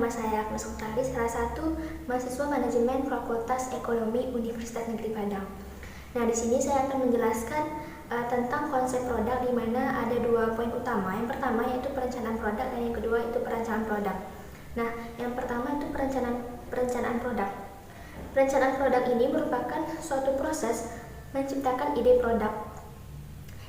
nama saya Agnes Utari, salah satu mahasiswa manajemen Fakultas Ekonomi Universitas Negeri Padang. Nah, di sini saya akan menjelaskan tentang konsep produk, di mana ada dua poin utama. Yang pertama yaitu perencanaan produk dan yang kedua itu perancangan produk. Nah, yang pertama itu perencanaan produk. Perencanaan produk ini merupakan suatu proses menciptakan ide produk,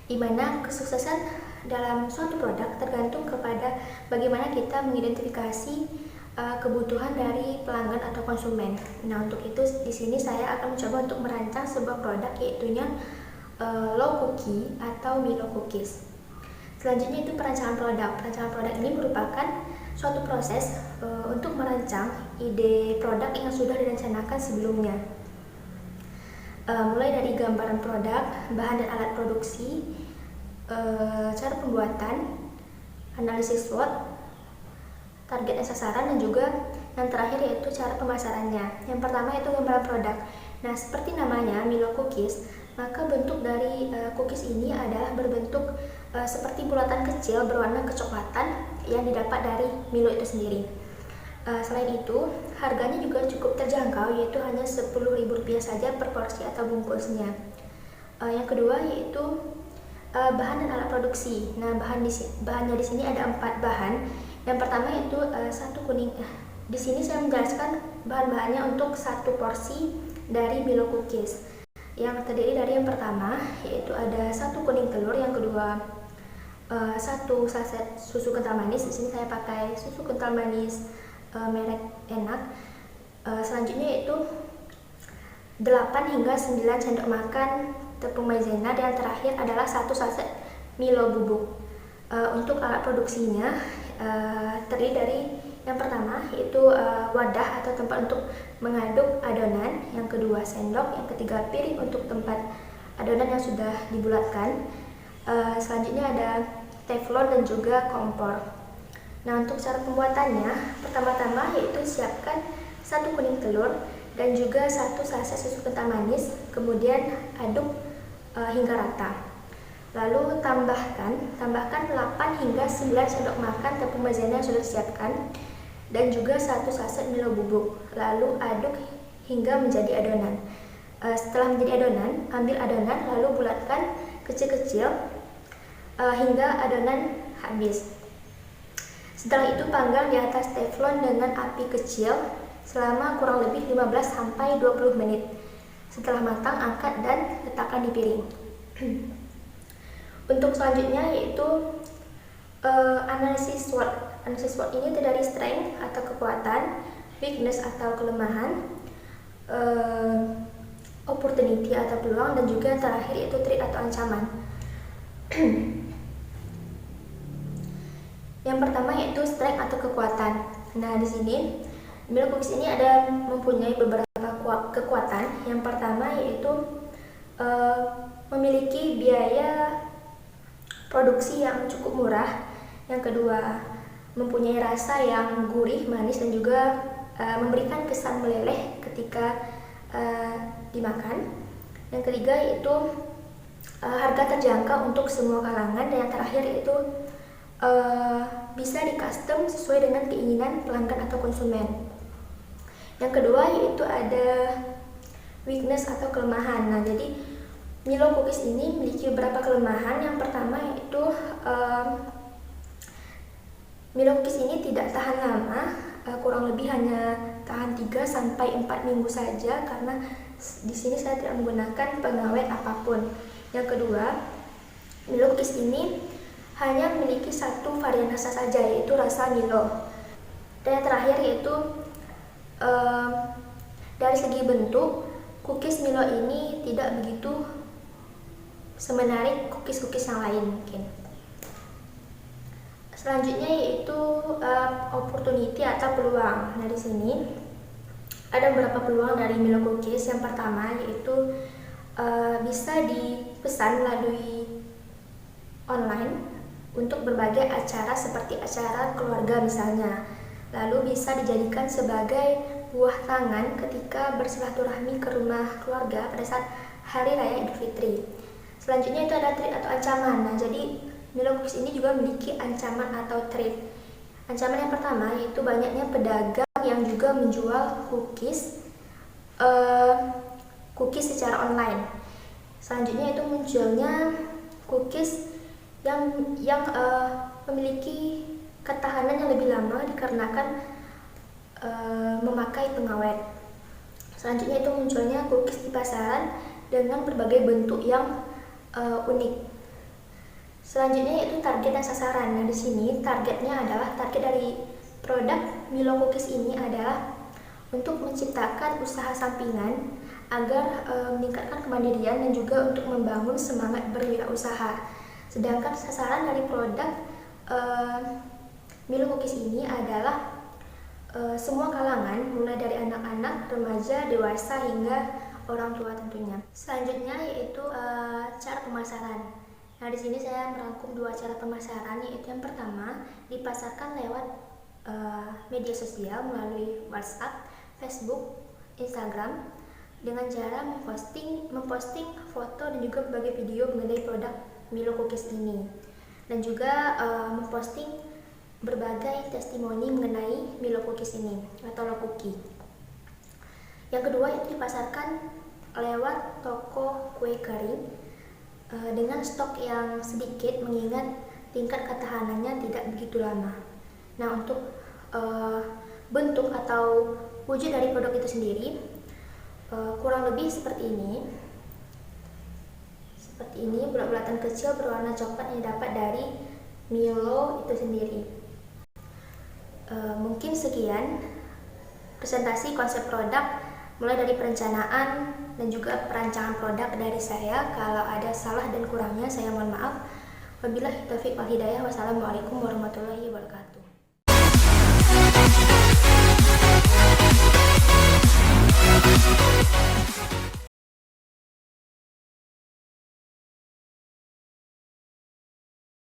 di mana kesuksesan dalam suatu produk tergantung kepada bagaimana kita mengidentifikasi kebutuhan dari pelanggan atau konsumen. Nah, untuk itu di sini saya akan mencoba untuk merancang sebuah produk, yaitunya low cookie atau Milo cookies. Selanjutnya itu perancangan produk. Perancangan produk ini merupakan suatu proses untuk merancang ide produk yang sudah direncanakan sebelumnya. Mulai dari gambaran produk, bahan dan alat produksi, cara pembuatan, analisis SWOT, target dan sasaran, dan juga yang terakhir yaitu cara pemasarannya. Yang pertama itu gambaran produk. Nah, seperti namanya Milo cookies, maka bentuk dari cookies ini adalah berbentuk seperti bulatan kecil berwarna kecoklatan yang didapat dari Milo itu sendiri. Selain itu, harganya juga cukup terjangkau, yaitu hanya Rp10.000 saja per porsi atau bungkusnya. Yang kedua yaitu bahan dan alat produksi. Nah, bahannya di sini ada 4 bahan. Yang pertama yaitu satu kuning. Di sini saya menjelaskan bahan-bahannya untuk satu porsi dari Milo cookies. Yang terdiri dari yang pertama yaitu ada satu kuning telur, yang kedua satu saset susu kental manis. Di sini saya pakai susu kental manis merek Enak. Selanjutnya yaitu 8 hingga 9 sendok makan tepung maizena, dan yang terakhir adalah satu saset Milo bubuk. Untuk alat produksinya terdiri dari yang pertama yaitu wadah atau tempat untuk mengaduk adonan, yang kedua sendok, yang ketiga piring untuk tempat adonan yang sudah dibulatkan. Selanjutnya ada teflon dan juga kompor. Nah, untuk cara pembuatannya, pertama-tama yaitu siapkan satu kuning telur dan juga satu saset susu kental manis, kemudian aduk hingga rata. Lalu tambahkan 8 hingga 9 sendok makan tepung maizena yang sudah disiapkan dan juga satu saset Milo bubuk. Lalu aduk hingga menjadi adonan. Setelah menjadi adonan, ambil adonan lalu bulatkan kecil-kecil hingga adonan habis. Setelah itu panggang di atas teflon dengan api kecil selama kurang lebih 15-20 menit. Setelah matang, angkat dan letakkan di piring. Untuk selanjutnya yaitu analisis SWOT. Analisis SWOT ini terdiri dari strength atau kekuatan, weakness atau kelemahan, opportunity atau peluang, dan juga terakhir yaitu threat atau ancaman. Yang pertama yaitu strength atau kekuatan. Nah, di sini Milo cookies ini mempunyai beberapa kekuatan. Yang pertama yaitu memiliki biaya produksi yang cukup murah. Yang kedua, mempunyai rasa yang gurih, manis, dan juga memberikan kesan meleleh ketika dimakan. Yang ketiga yaitu harga terjangkau untuk semua kalangan, dan yang terakhir yaitu bisa di-custom sesuai dengan keinginan pelanggan atau konsumen. Yang kedua yaitu ada weakness atau kelemahan. Nah, jadi Milo cookies ini memiliki beberapa kelemahan. Yang pertama yaitu Milo cookies ini tidak tahan lama, kurang lebih hanya tahan 3-4 minggu saja, karena di sini saya tidak menggunakan pengawet apapun. Yang kedua, Milo cookies ini hanya memiliki satu varian rasa saja, yaitu rasa Milo. Dan yang terakhir yaitu dari segi bentuk, cookies Milo ini tidak begitu semenarik cookies-cookies yang lain mungkin. Selanjutnya yaitu opportunity atau peluang. Nah, di sini ada beberapa peluang dari Milo cookies. Yang pertama yaitu bisa dipesan melalui online untuk berbagai acara seperti acara keluarga misalnya. Lalu bisa dijadikan sebagai buah tangan ketika bersilaturahmi ke rumah keluarga pada saat Hari Raya Idul Fitri. Selanjutnya itu ada threat atau ancaman. Nah, jadi Milo cookies ini juga memiliki ancaman atau threat. Ancaman yang pertama yaitu banyaknya pedagang yang juga menjual cookies secara online. Selanjutnya itu munculnya cookies yang memiliki ketahanan yang lebih lama dikarenakan memakai pengawet. Selanjutnya itu munculnya cookies di pasaran dengan berbagai bentuk yang unik. Selanjutnya yaitu target dan sasaran. Nah, di sini targetnya adalah target dari produk Milo Cookies ini adalah untuk menciptakan usaha sampingan agar meningkatkan kemandirian dan juga untuk membangun semangat berwirausaha. Sedangkan sasaran dari produk Milo Cookies ini adalah semua kalangan, mulai dari anak-anak, remaja, dewasa hingga orang tua tentunya. Selanjutnya yaitu cara pemasaran. Nah, di sini saya merangkum dua cara pemasaran, yaitu yang pertama dipasarkan lewat media sosial melalui WhatsApp, Facebook, Instagram dengan cara memposting foto dan juga berbagai video mengenai produk Milo Cookies ini, dan juga memposting berbagai testimoni mengenai Milo Cookies ini atau Lokuki. Yang kedua itu dipasarkan lewat toko kue kering dengan stok yang sedikit mengingat tingkat ketahanannya tidak begitu lama. Nah, untuk bentuk atau wujud dari produk itu sendiri kurang lebih seperti ini. Seperti ini, bulat-bulatan kecil berwarna coklat yang dapat dari Milo itu sendiri. Mungkin sekian presentasi konsep produk mulai dari perencanaan dan juga perancangan produk dari saya. Kalau ada salah dan kurangnya saya mohon maaf. Wabillahi taufiq wal hidayah. Wassalamualaikum warahmatullahi wabarakatuh.